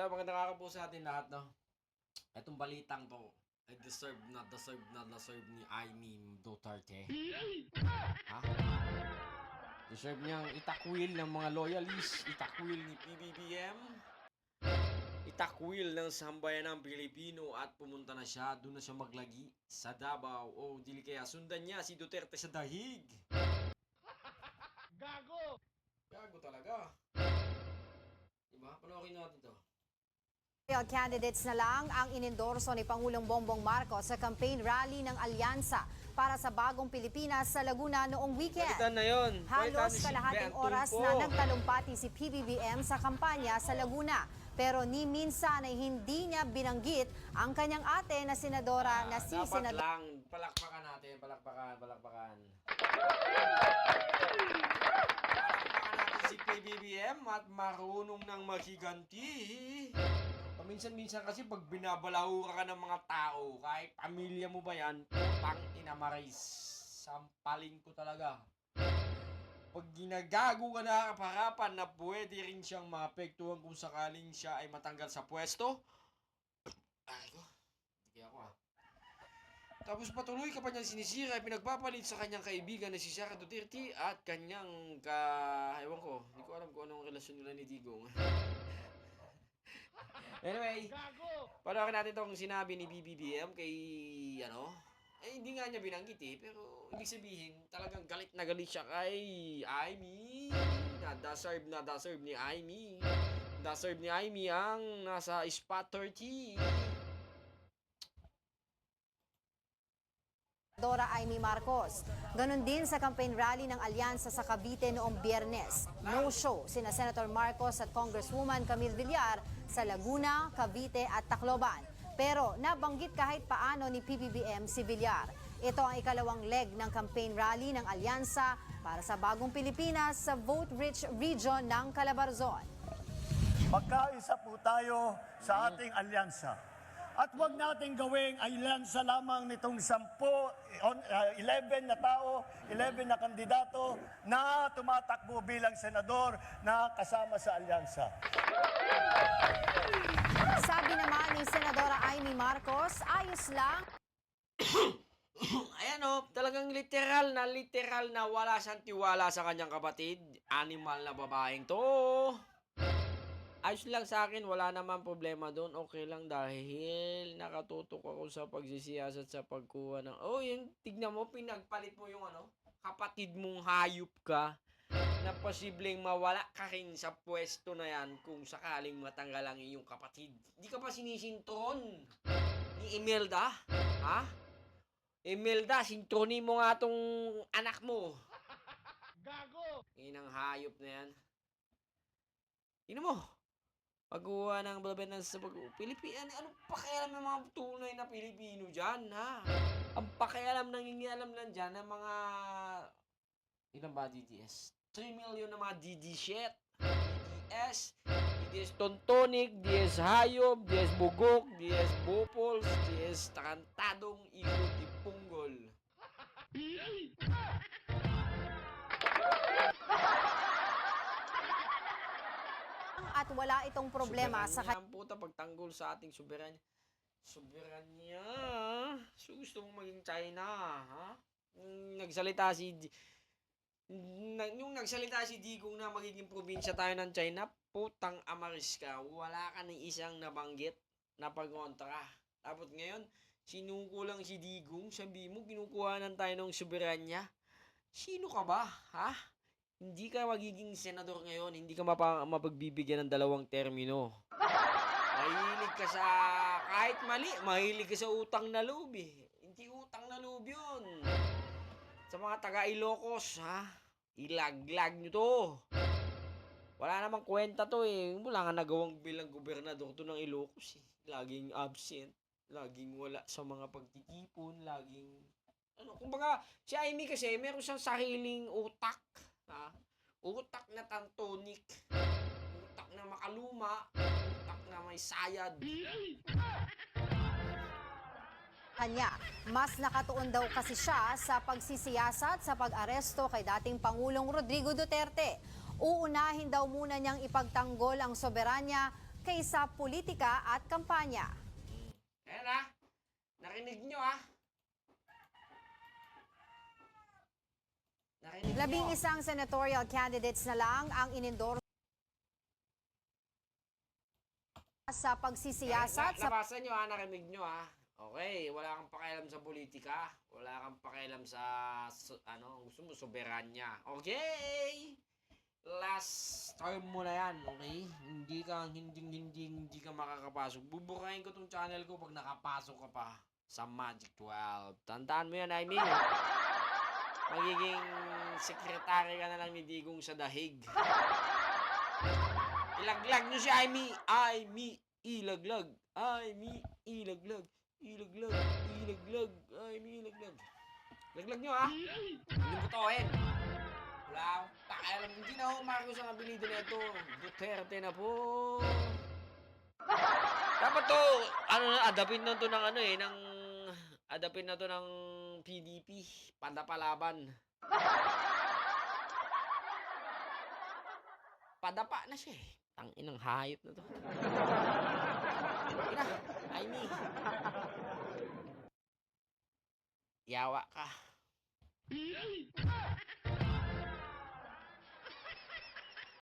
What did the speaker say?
Hello, magandang araw po sa atin lahat, no? Itong balitang to ay deserve ni Aimee Duterte. Ha? Deserve niyang itakwil ng mga loyalists, itakwil ni PBBM, itakwil ng sambayan ng Pilipino at pumunta na siya, doon na siya maglagi sa Davao o dili kaya sundan niya si Duterte sa dahig. Gago! Gago talaga. Diba? Panoorin natin to. Candidates na lang ang inendorso ni Pangulong Bongbong Marcos sa campaign rally ng Alyansa para sa Bagong Pilipinas sa Laguna noong weekend. Balitan na yun. Halos kalahating oras na nagtalumpati si PBBM sa kampanya sa Laguna. Pero ni minsan ay hindi niya binanggit ang kanyang ate na senadora na si Dapat Senador lang, palakpakan natin, palakpakan. Palakpakan natin si PBBM at marunong ng makiganti. Paminsan-minsan kasi pag binabalahura ka ng mga tao, kahit pamilya mo ba yan, putang ina Maris, sampalin ko talaga. Pag ginagago ka na kaparapan na pwede rin siyang maapektuhan kung sakaling siya ay matanggal sa pwesto, ay ko, hindi ako Tapos patuloy ka pa niyang sinisira ay pinagpapalit sa kanyang kaibigan na si Sara Duterte at kanyang ewan ko, hindi ko alam kung anong relasyon nila ni Digong. Anyway, panoorin natin itong sinabi ni BBBM kay, hindi nga niya binanggit pero ibig sabihin, talagang galit na galit siya kay Aimee. Na-deserve ni Aimee. Deserve ni Aimee ang nasa spot 30. Aimee Marcos. Ganon din sa campaign rally ng Alyansa sa Cavite noong Biyernes. No show sina Senator Marcos at Congresswoman Camille Villar sa Laguna, Cavite at Tacloban. Pero nabanggit kahit paano ni PBBM si Villar. Ito ang ikalawang leg ng campaign rally ng Alyansa para sa Bagong Pilipinas sa vote-rich region ng Calabarzon. Magkaisa po tayo sa ating alyansa. At huwag natin gawing alyansa lamang nitong 11 na tao, 11 na kandidato na tumatakbo bilang senador na kasama sa alyansa. Sabi naman ni Senadora Aimee Marcos, ayos lang. Ayan talagang literal na wala siyang tiwala sa kanyang kapatid. Animal na babaeng to. Ayos lang sa akin, wala naman problema doon. Okay lang dahil nakatutok ako sa pagsisiyasat sa pagkuha ng... yung tignan mo, pinagpalit mo yung kapatid mong hayop ka na posibleng mawala ka rin sa pwesto na yan kung sakaling matanggal ang iyong kapatid. Hindi ka pa sinisintron ni Imelda, ha? Imelda, sintronin mo nga tong anak mo. Gago! Inang hayop na yan. Tingnan mo. Pagkuha ng balbanan sa Pilipinas, anong pakialam ng mga tunay na Pilipino dyan, ha? Ang pakialam, nangingialam lang dyan ng mga, ilan ba DDS? 3 million na mga DD shit. DDS Tontonik, DS Hayop, DS Bugok, DS Bopols, DS Takantadong Ikot di Punggol. At wala itong problema sa kanya. Puta, pagtanggol sa ating soberanya. So, gusto mong maging China, ha? Nung nagsalita si Digong na magiging probinsya tayo ng China, putang amaris ka. Wala ka ng isang nabanggit na pagkontra. Tapos ngayon, sinuko lang si Digong, sabi mo, kinukuhanan tayo ng soberanya. Sino ka ba, ha? Hindi ka magiging senador ngayon, hindi ka mapagbibigyan ng 2 termino. Mahilig ka sa, kahit mali, mahilig ka sa utang na loob Hindi utang na loob yun. Sa mga taga-Ilocos, ha? Ilaglag nyo to. Wala namang kwenta to Wala nga nagawang bilang gobernador to ng Ilocos Laging absent, laging wala sa mga pagtitipon, laging... kumbaga, si Aimee kasi, meron siyang sariling utak. Utak na tantonik, utak na makaluma, utak na may sayad. Mas nakatuon daw kasi siya sa pagsisiyasat sa pag-aresto kay dating Pangulong Rodrigo Duterte. Uunahin daw muna niyang ipagtanggol ang soberanya kaysa politika at kampanya. Ayan ha. Narinig nyo ha. Narinig nyo. 11 senatorial candidates na lang ang inendorso sa pagsisiyasat sa Nabasa nyo ha, narinig nyo ha. Okay, wala kang pakialam sa politika. Wala kang pakialam sa, gusto mo, soberanya. Okay! Last term mo na yan, okay? Hindi ka makakapasok. Buburahin ko tong channel ko pag nakapasok ka pa sa Magic 12. Tandaan mo yan, I mean. Magiging sekretary ka na lang ni Digong sa dahig. Ilaglag nyo si Aimee. Ilaglag. Ilaglag. Ilaglag. Laglag nyo ha. Hindi mo tohin. Wala akong pakialam. Hindi na ako Marcos ang abilido na ito. Duterte na po. Dapat to, adapin na to ng adapin na to ng PDP. Pandapalaban. Padapa na siya eh. Tanginang hayop na to. Ina, Aimee. Yawa ka.